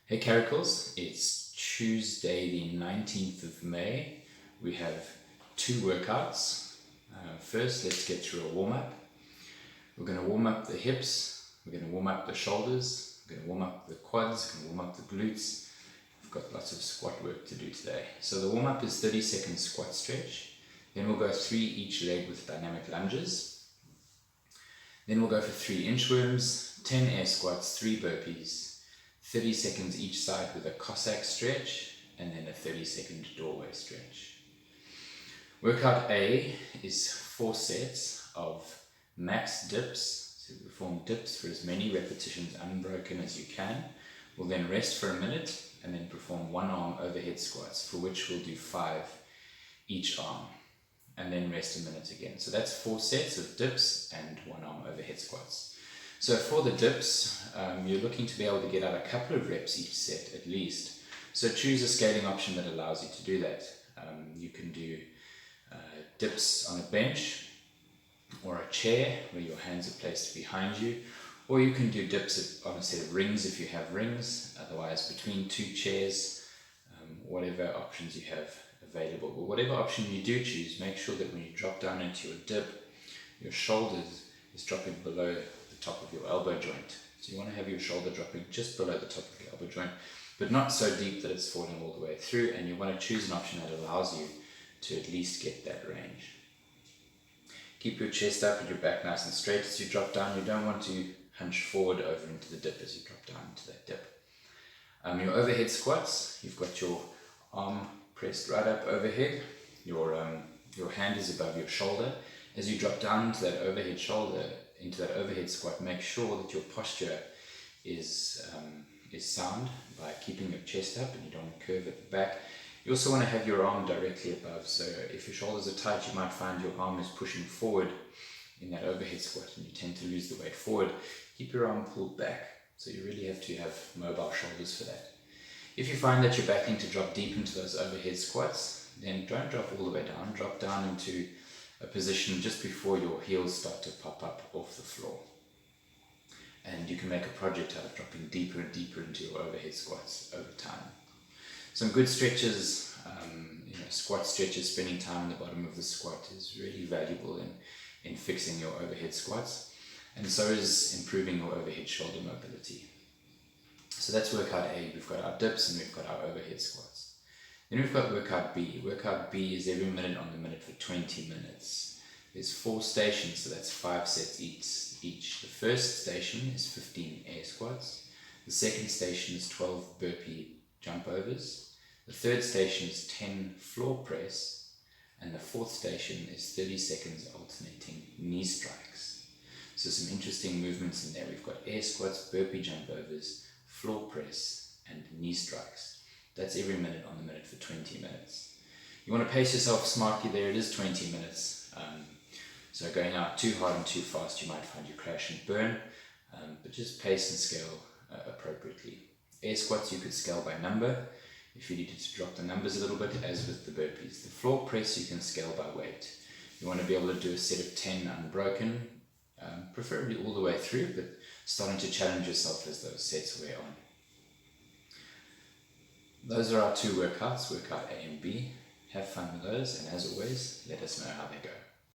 Hey Caracals, it's Tuesday the 19th of May. We have two workouts. First, let's get through a warm-up. We're going to warm up the hips, we're going to warm up the shoulders, we're going to warm up the quads, we're going to warm up the glutes. We've got lots of squat work to do today. So the warm-up is 30-second squat stretch. Then we'll go 3 each leg with dynamic lunges. Then we'll go for 3 inchworms, 10 air squats, 3 burpees, 30 seconds each side with a Cossack stretch, and then a 30-second doorway stretch. Workout A is 4 sets of max dips. So perform dips for as many repetitions unbroken as you can. We'll then rest for a minute and then perform 1 arm overhead squats, for which we'll do 5 each arm, and then rest a minute again. So that's 4 sets of dips and 1 arm overhead squats. So for the dips, you're looking to be able to get out a couple of reps each set at least. So choose a scaling option that allows you to do that. You can do dips on a bench or a chair where your hands are placed behind you, or you can do dips on a set of rings if you have rings, otherwise between 2 chairs, whatever options you have available. But whatever option you do choose, make sure that when you drop down into your dip, your shoulders is dropping below the top of your elbow joint. So you want to have your shoulder dropping just below the top of your elbow joint, but not so deep that it's falling all the way through, and you want to choose an option that allows you to at least get that range. Keep your chest up and your back nice and straight as you drop down. You don't want to hunch forward over into the dip as you drop down into that dip. Your overhead squats, you've got your arm pressed right up overhead, your hand is above your shoulder. As you drop down into that overhead squat, make sure that your posture is sound by keeping your chest up and you don't want to curve at the back. You also want to have your arm directly above, so if your shoulders are tight, you might find your arm is pushing forward in that overhead squat and you tend to lose the weight forward. Keep your arm pulled back, so you really have to have mobile shoulders for that. If you find that you're battling to drop deep into those overhead squats, then don't drop all the way down. Drop down into a position just before your heels start to pop up off the floor. And you can make a project out of dropping deeper and deeper into your overhead squats over time. Some good stretches, squat stretches, spending time in the bottom of the squat is really valuable in fixing your overhead squats. And so is improving your overhead shoulder mobility. So that's workout A. We've got our dips and we've got our overhead squats. Then we've got workout B. Workout B is every minute on the minute for 20 minutes. There's 4 stations, so that's 5 sets each. The first station is 15 air squats. The second station is 12 burpee jump overs. The third station is 10 floor press. And the fourth station is 30 seconds alternating knee strikes. So some interesting movements in there. We've got air squats, burpee jump overs, floor press, and knee strikes. That's every minute on the minute for 20 minutes. You want to pace yourself smartly there. It is 20 minutes. So going out too hard and too fast, you might find you crash and burn. But just pace and scale appropriately. Air squats you could scale by number if you needed to drop the numbers a little bit, as with the burpees. The floor press you can scale by weight. You want to be able to do a set of 10 unbroken, preferably all the way through, but starting to challenge yourself as those sets wear on. Those are our 2 workouts, workout A and B. Have fun with those, and as always, let us know how they go.